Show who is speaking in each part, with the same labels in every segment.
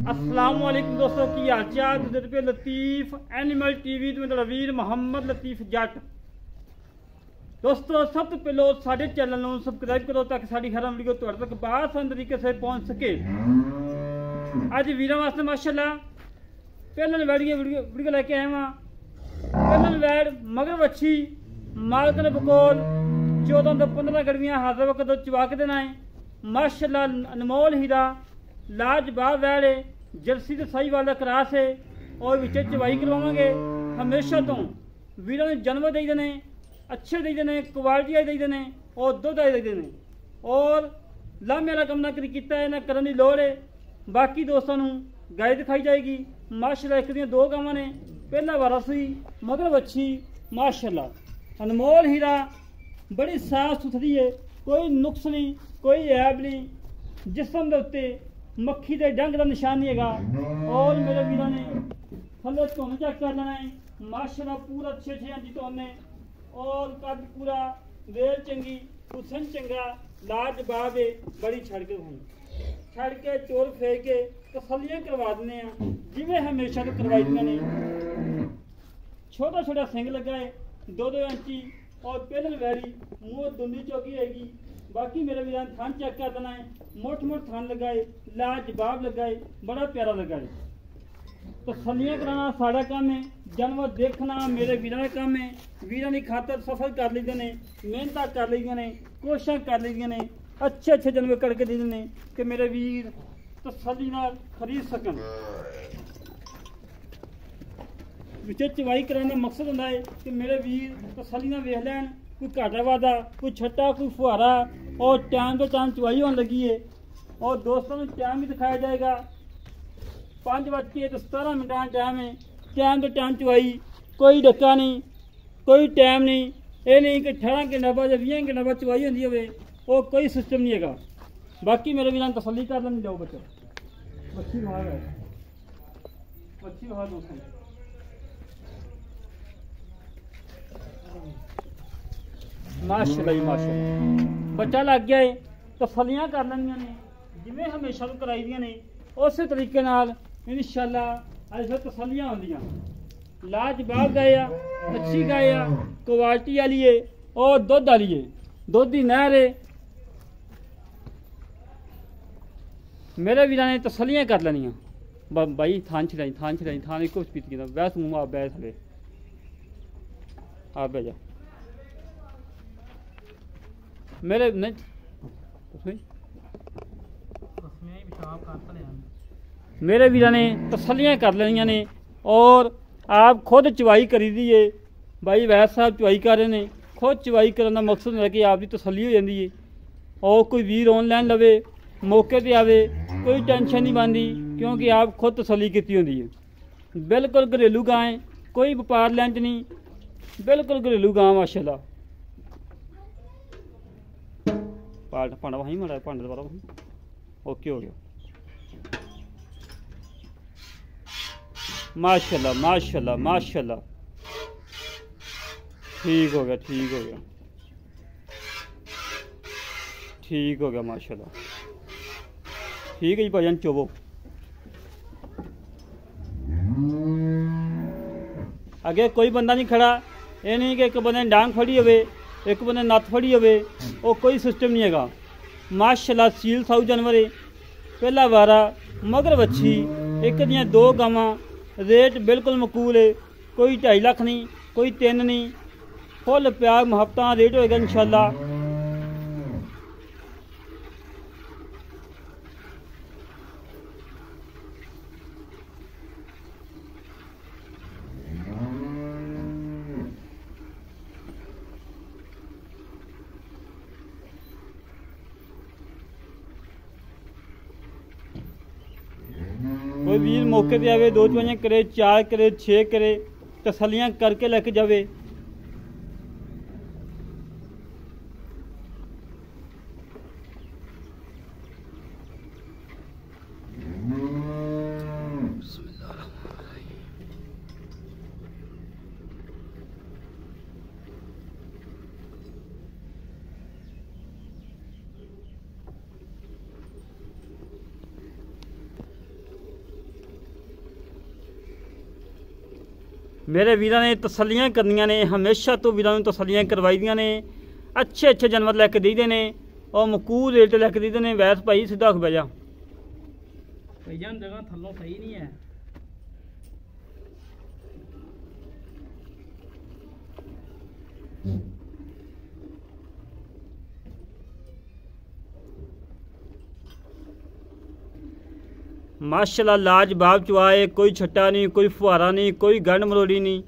Speaker 1: अस्सलाम वालेकुम दोस्तों की हाल चाल पे लतीफ एनिमल टीवी तो मेरा वीर मोहम्मद लतीफ जट। दोस्तों सब तो पहले साढ़े चैनल को सबसक्राइब करो ताकि साड़ी हर वीडियो तुहाडे तक बआसान तरीके से पहुंच सके। अज वीरों वास्ते माशाल्लाह पहले वीडियो लेके आए वहाँ। पहले वैड मगर बच्ची मालक ने बकोल 14 तो 15 गड़वियाँ हाजिर वक्त चवा के देना है। माशाल्लाह अनमोल हीरा लाजवाब वैड है, जर्सी तो सही वाला क्रास है और विच चवाई करवावे। हमेशा तो वीरों ने जानवर दे देने अच्छे दे देने, क्वालिटी दे देने और दुध दे देने और लामे वाला कम ना करी किया है ना करने की लोड़ है। बाकी दोस्तों गाय दिखाई जाएगी। माशाल्लाह एक दिन दो गावां ने, पहला वारा सी मगर बच्ची माशाल्लाह अनमोल हीरा बड़ी साफ सुथरी है, कोई नुक्स नहीं कोई ऐब नहीं। जिसम के उत्ते मक्खी के डंग का निशान नहीं है। और मेरे वीरों ने थले धुन चेक कर लेना है। माशाल्लाह पूरा 6 इंच धुन है और कद पूरा वेल चंगी हुसन चंगा लाजवाब है। बड़ी छड़ के चोर फेर के तसलियां करवा देने जिमें हमेशा तो करवाई ने। छोटा छोटा सिंग लगा है 2-2 इंची और पहले वैरी मुँह दुंदी चौकी रहेगी। बाकी मेरे वीर थान चेक कर देना है, मोट थान लगाए लाजवाब लगाए बड़ा प्यारा लगाए। तो तसलियां कराना साड़ा काम है, जानवर देखना मेरे वीरों का काम है। वीरों की खातर सफर कर लीजिए ने, मेहनत कर लीजिए ने, कोशिश कर लीजिए ने, अच्छे जानवर करके दे देने कि मेरे वीर तसली नाल खरीद सकन। विच चवाई कराने मकसद होता है कि मेरे वीर तसली नाल वेख लैन, कोई घाटा वादा कोई छट्टा कोई फुहारा और टाइम तो टाइम चवाई होने लगी है। और दोस्तों को टाइम भी दिखाया जाएगा। 5:17 टाइम है, टाइम तो टाइम चवाई, कोई डक्का नहीं कोई टाइम नहीं। ये नहीं कि 18 घंटे बाद या 20 घंटे बाद चवाई होती हो, वो कोई सिस्टम नहीं है। बाकी मेरे वीर तसली कर लेनी जाओ बच्चा मच्छी भाग है मच्छी भाग दोस्तों माशाल्लाह माशाल्लाह बच्चा लग गया है। तसलियां कर लेनिया ने जिमें हमेशा तो कराई दियां ने उस तरीके नाल इंशाल्लाह अज फिर तसलियां होंदियां। लाजवाब गाय आ, अच्छी गाय आ, क्वालिटी वाली है और दुध वाली है, दुध की नहर है। मेरे वीर ने तसलियां कर लेनिया। भाई थान छिड़ाई थान एक पीती वैस मुँह आ बैस ले आ बह जा मेरे नहीं मेरे वीर ने तसलियां कर लेनिया ने और आप खुद चवाई करी दी है। भाई वैस साहब चवाई कर रहे हैं, खुद चवाई करने का मकसद है कि आपकी तसली हो जाती है। और कोई वीर ऑनलाइन लवे मौके पर आवे कोई टेंशन नहीं बनती क्योंकि आप खुद तसली की होती है। बिल्कुल घरेलू गां है, कोई व्यापार लैंच नहीं, बिल्कुल घरेलू गां माशाल्लाह। भांडा वहीं माड़ा भांडे दोबारा वहीं ओके हो गया। माशाल्लाह माशाल्लाह माशाल्लाह ठीक हो गया माशाल्लाह ठीक है जी भाजन चोवो। अगे कोई बंदा नहीं खड़ा, ये नहीं कि एक बंदे डांग फड़ी हो एक बंदे नत्थ फड़ी हो, कोई सिस्टम नहीं है। माशाल्लाह सील साऊ जानवर है, पहला वारा मगर बच्ची एक दियां 2 गावां। रेट बिल्कुल मकूल है, कोई 2.5 लाख नहीं कोई 3 नहीं, फुल प्यार मुहब्बत रेट होएगा इंशाल्लाह। कोई वीर मौके पर आवे 2 चवाइयां करे 4 करे 6 करे तसलियां करके लेके जावे। मेरे वीरां ने तसल्लियां करनियां ने, हमेशा तो वीरां नूं तसल्लियां करवाई दियां ने। अच्छे अच्छे जानवर लैके देईदे ने और मकूल रेट लैके देईदे ने। वैस भाई सीधा हो जा
Speaker 2: भैया जगह थल्लों सही नहीं है।
Speaker 1: माशाल्लाह लाजवाब चवाए, कोई छट्टा नहीं, कोई फुहारा नहीं, कोई गंढ मरोड़ी नहीं।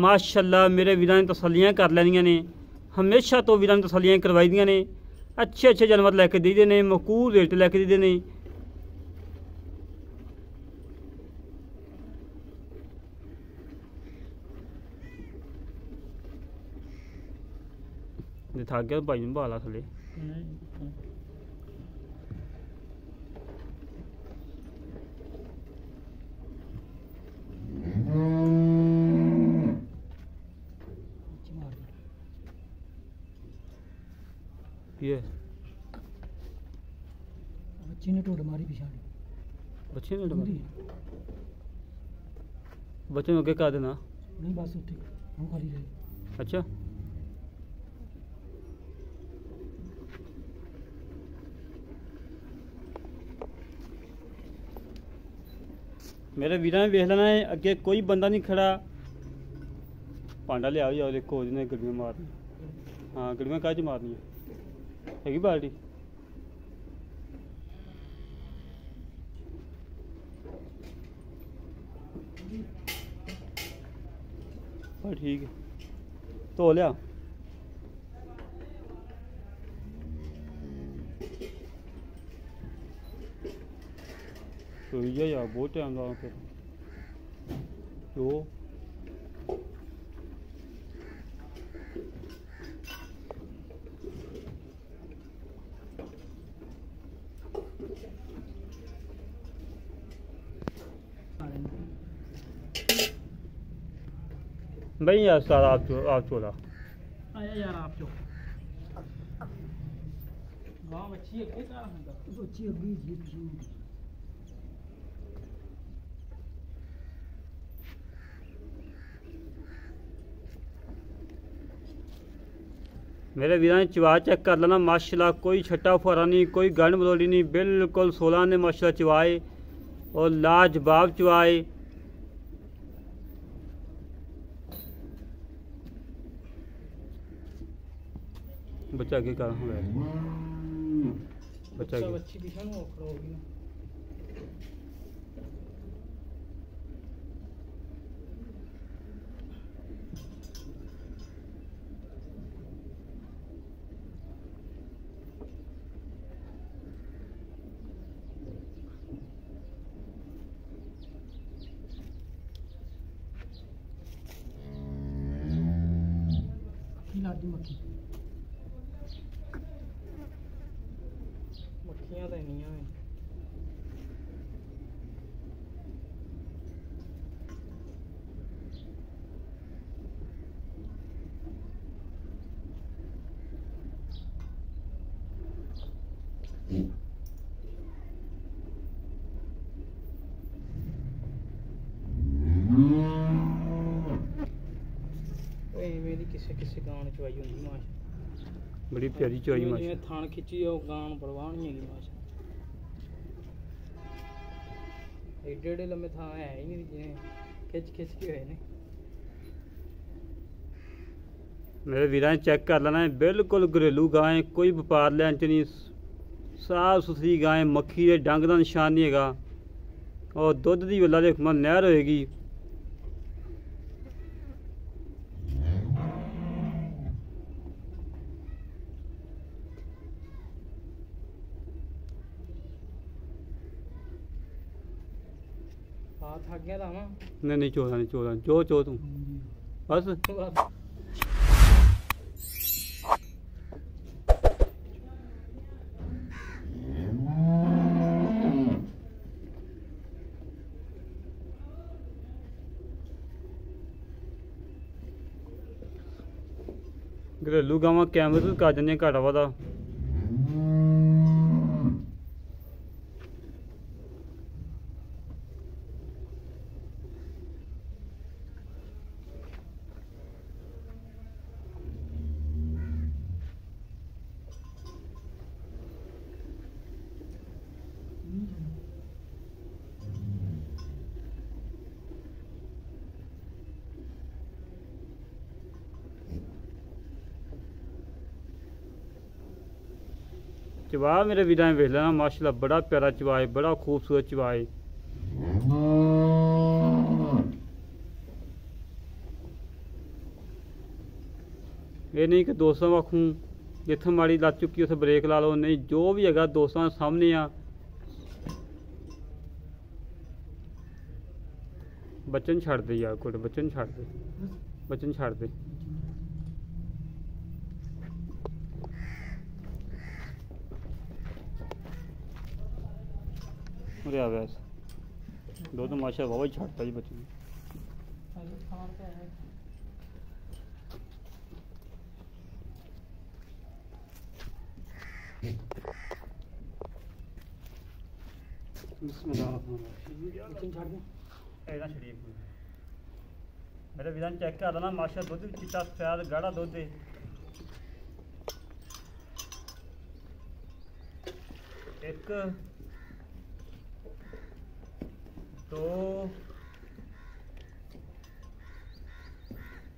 Speaker 1: माशाल्लाह मेरे वीरां ने तसल्लियां कर लैनियां ने, हमेशा तो वीरां ने तसल्लियां करवाई दियां ने। अच्छे अच्छे जानवर लैके देईदे ने, मकूल रेट लैके देईदे ने। थक गया भाई नूं भाला थले। ये
Speaker 2: बच्चे ने ढोड मारी पिछाड़ी।
Speaker 1: बच्चे ने मारी बच्चे नूं अगे कर देना।
Speaker 2: नहीं बस उत्थे हम खाली रहे।
Speaker 1: अच्छा मेरे वीरां ने वेख लेना है, अगे कोई बंदा नहीं खड़ा। भांडा लिया जाओ, देखो उसने गड्डियां मारनी। हाँ गड्डियां काह च मारनी हैगी बाल्टी। बस ठीक है, धो लिया। तो यार बहुत टाइम लगा फिर तो भाई यार सारा आप चोला
Speaker 2: आया यार आप चो गांव अच्छी है क्या तो अच्छी होगी जी।
Speaker 1: मेरे वीरां ने चवा चेक कर लेना। माशाल्लाह कोई छट्टा फुहारा नहीं, कोई गंढ मरोड़ी नहीं, बिल्कुल 16 ने माशाल्लाह चवाए और लाजवाब चवाए। बच्चा के कर बच्चा के
Speaker 2: बच्ची पीछे नु खड़ो होगी ना। मक्खी मक्खियां तो नहीं है। मेरी किसे किसे गान चवाई होंगी माश
Speaker 1: बड़ी प्यारी चवाई माश
Speaker 2: थान खिंची गान परवाह नहीं हैगी माश। एडे एडे लम्बे थान है ही नहीं जिन्हें खिंच खिंच के हुए ने।
Speaker 1: मेरे वीरां चेक कर लेना है, बिल्कुल घरेलू गाय, कोई व्यापार लैन च नहीं, साफ सुथरी गाय, मक्खी के डंग का निशान नहीं हैगा और दुध की वल्ला देखो नहर होएगी।
Speaker 2: थक गया था ना।
Speaker 1: नहीं 14 नहीं 14 जो चो तू बस। घरेलू गावां कैमरे कर देंगे घाटा वादा। चवा मेरे वीर वेख लेना माशाल्लाह बड़ा प्यारा चवा है, बड़ा खूबसूरत चवा है। ये नहीं कि दोस्तों आखूँ जिथे माड़ी लग चुकी उसे ब्रेक ला लो, नहीं जो भी है दोस्तों सामने आ। बच्चन छड़ दे यार कोई बच्चन छड़ दे, बच्चन छड़ दे। अरे आ वैस दो तो माशा वाह छड़ता जी बच्चन। मेरे विधान चेक कर देना माशा दुध भी चिट्टा सफेद गाढ़ा दुध है। एक दो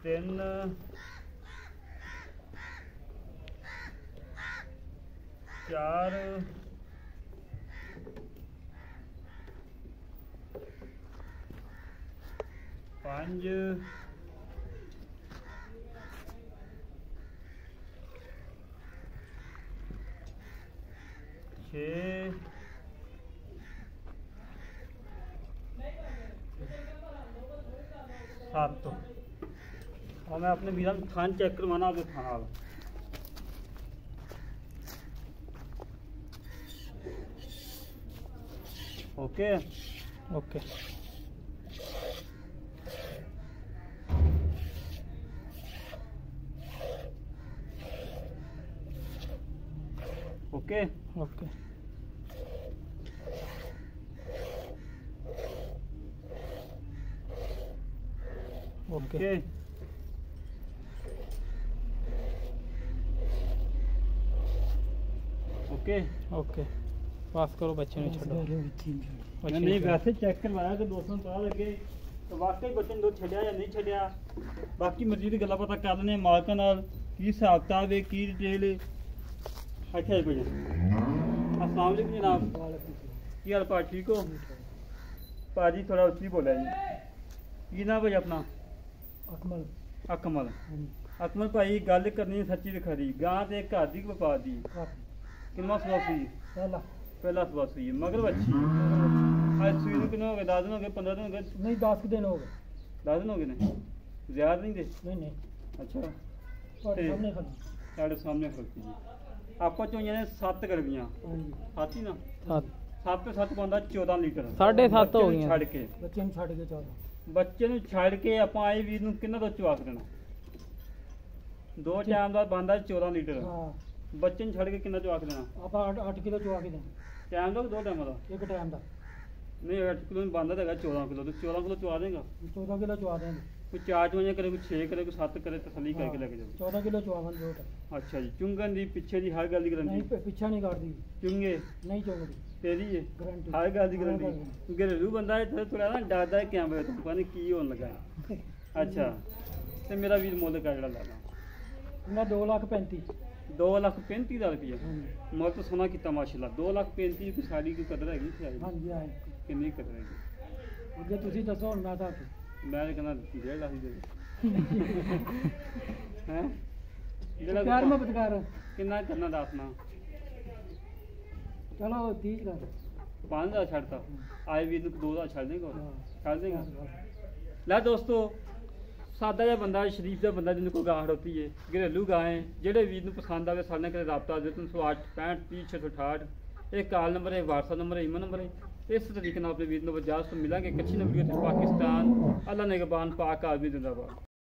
Speaker 1: तीन चार पांच छः सात। तो और मैं अपने वीरा थान चेक करवाना आपके थाना। Okay
Speaker 2: okay
Speaker 1: okay
Speaker 2: okay
Speaker 1: okay okay
Speaker 2: okay pass करो बच्चे ने छोड़ो।
Speaker 1: नहीं वैसे चेक करवाया तो दोस्तों पता लगे तो वाकई बच्चे ने दूध छड़िया या नहीं छड़िया। बाकी मजीद गल्लां पता कर लेने मालकां नाल की हिसाब किताब है की डिटेल है। अच्छा जी भैया अस्सलाम वालेकुम जनाब, की हाल पा ठीक हो? भाजी थोड़ा उच्ची बोला जी। की नाम भाई अपना?
Speaker 2: अकमल।
Speaker 1: अकमल अकमल भाई गल करनी सच्ची दिखा दी गां ते घर दी व्यापार दी कितना सबा सुई? पहला सबा सुई मगर बच्ची आज सुई ਨੂੰ कितने हो गए? 10 दिन हो गए? 15 दिन हो गए?
Speaker 2: नहीं 10 दिन हो गए।
Speaker 1: 10 दिन हो गए ने? ज्यादा नहीं दे?
Speaker 2: नहीं
Speaker 1: अच्छा
Speaker 2: ਤੁਹਾਡੇ ਸਾਹਮਣੇ ਖੜੀ।
Speaker 1: ਸਾਡੇ ਸਾਹਮਣੇ ਖੜਤੀ ਜੀ। ਆਪਾਂ ਚੋਈਆਂ ਨੇ 7 ਗਰਮੀਆਂ
Speaker 2: ਹਾਂਜੀ
Speaker 1: ਸਾਥੀ ਨਾ
Speaker 2: 7
Speaker 1: 7 7 ਪਾਉਂਦਾ 14 ਲੀਟਰ
Speaker 2: 7.5 ਹੋ
Speaker 1: ਬੱਚੇ ਨੂੰ
Speaker 2: ਗਈਆਂ।
Speaker 1: ਛੱਡ ਕੇ
Speaker 2: ਬੱਚੇ ਨੂੰ ਛੱਡ ਕੇ 14
Speaker 1: ਬੱਚੇ ਨੂੰ ਛੱਡ ਕੇ ਆਪਾਂ ਆਏ ਵੀਰ ਨੂੰ ਕਿੰਨਾ ਤੋਂ ਚਵਾ ਦੇਣਾ? ਦੋ ਟਾਈਮ ਦਾ ਬੰਦਾ 14 ਲੀਟਰ
Speaker 2: ਹਾਂ
Speaker 1: ਬੱਚੇ ਨੂੰ ਛੱਡ ਕੇ ਕਿੰਨਾ ਚਵਾ ਦੇਣਾ?
Speaker 2: ਆਪਾਂ 8 ਕਿਲੋ ਚਵਾ ਕੇ ਦੇਣਾ
Speaker 1: ਟਾਈਮ ਦਾ ਕਿ ਦੋ ਟਾਈਮਾਂ ਦਾ?
Speaker 2: ਇੱਕ ਟਾਈਮ ਦਾ।
Speaker 1: ਨਹੀਂ 8 ਕਿਲੋ ਬੰਦਾ ਹੈਗਾ 14 ਕਿਲੋ ਤੇ 14 ਕਿਲੋ ਚਵਾ ਦੇਗਾ।
Speaker 2: 14 ਕਿਲੋ ਚਵਾ ਦੇਣਾ।
Speaker 1: ਕੋਈ 4 ਚਵਾਈਆਂ ਕਰੇ, ਕੋਈ 6 ਕਰੇ, ਕੋਈ 7 ਕਰੇ, ਤਸੱਲੀ ਕਰਕੇ ਲੈ ਕੇ ਜਾਓ।
Speaker 2: 14 ਕਿਲੋ ਚਵਾਵਾਂ ਦੋ ਟਾਈਮ।
Speaker 1: ਅੱਛਾ ਜੀ ਚੁੰਗਣ ਦੀ ਪਿੱਛੇ ਦੀ ਹਰ ਗੱਲ ਦੀ
Speaker 2: ਨਹੀਂ
Speaker 1: ਗਰੰਟੀ?
Speaker 2: ਪਿੱਛਾ ਨਹੀਂ ਕਰਦੀ
Speaker 1: ਚੁੰਗੇ
Speaker 2: ਨਹੀਂ ਚੁੰਗਦੀ
Speaker 1: ਤੇਰੀ ਹੈ
Speaker 2: ਗਾਰੰਟੀ
Speaker 1: ਹਰ ਗੱਲ ਦੀ ਗਰੰਟੀ। ਘਰੇਲੂ ਬੰਦਾ ਇੱਥੇ ਥੋੜਾ ਨਾ ਡਰਦਾ ਹੈ ਕੈਮਰੇ ਤੋਂ ਪਤਾ ਨਹੀਂ ਕੀ ਹੋਣ ਲੱਗਾ ਹੈ। ਅੱਛਾ ਤੇ ਮੇਰਾ ਵੀਰ ਮੁੱਲ ਕਾ ਜਿਹੜਾ ਲਾਦਾ?
Speaker 2: ਮੈਂ 2,35,000
Speaker 1: 2,35,000 ਰੁਪਇਆ ਮੁੱਲ ਤਾਂ ਸੋਨਾ ਕੀਤਾ ਮਾਸ਼ਾਅੱਲਾ। 2,35,000 ਦੀ ਸਾਡੀ ਕੋਈ ਕਦਰ ਹੈਗੀ ਸੀ?
Speaker 2: ਹਾਂਜੀ ਹਾਂ
Speaker 1: ਕਿੰਨੀ ਕਦਰ ਹੈਗੀ?
Speaker 2: ਅੱਗੇ ਤੁਸੀਂ ਦੱਸੋ ਹੁਣ ਮੈਂ ਤਾਂ
Speaker 1: ਮੈਂ ਤਾਂ ਕਹਿੰਦਾ 1.5 ਲੱਖ ਦੀ ਦੇ ਹੈ
Speaker 2: ਪਿਆਰ ਮੁਹੱਬਤ ਕਰ
Speaker 1: ਕਿੰਨਾ ਕਰਨਾ ਦੱਸਣਾ?
Speaker 2: ਚਲੋ 30 ਕਰ
Speaker 1: 5,000 ਛੱਡਤਾ ਆਏ ਵੀਰ ਨੂੰ 2,000 ਛੱਡ ਦੇਗਾ?
Speaker 2: ਹਾਂ।
Speaker 1: ਛੱਡ ਦੇਗਾ? ਲੈ ਦੋਸਤੋ ਸਾਦਾ ਜਿਹਾ ਬੰਦਾ ਸ਼ਰੀਫ ਦਾ ਬੰਦਾ ਜਿਹਨੂੰ ਕੋਈ ਗਾਹ ਖੜੋਤੀ ਹੈ ਘਰੇਲੂ ਗਾਂ ਹੈ ਜਿਹੜੇ ਵੀਰ ਨੂੰ ਪਸੰਦ ਆਵੇ ਸਾਡੇ ਨਾਲ ਕਦੇ ਰਾਬਤਾ ਦੇ 308 65 30 668 ਇਹ ਕਾਲ ਨੰਬਰ ਹੈ, WhatsApp ਨੰਬਰ ਹੈ, ਈਮੇਲ ਨੰਬਰ ਹੈ। ਇਸ ਤਰੀਕੇ ਨਾਲ ਆਪਣੇ ਵੀਰ ਨੂੰ ਵਜਾਸ ਤੋਂ ਮਿਲਾਂਗੇ। ਕੱਚੀ ਨਵੀਂ ਪਾਕਿਸਤਾਨ ਅੱਲਾ ਨਿਗਹਬਾਨ ਪਾਕ ਆਦਮੀ ਜ਼ਿੰਦਾਬਾਦ।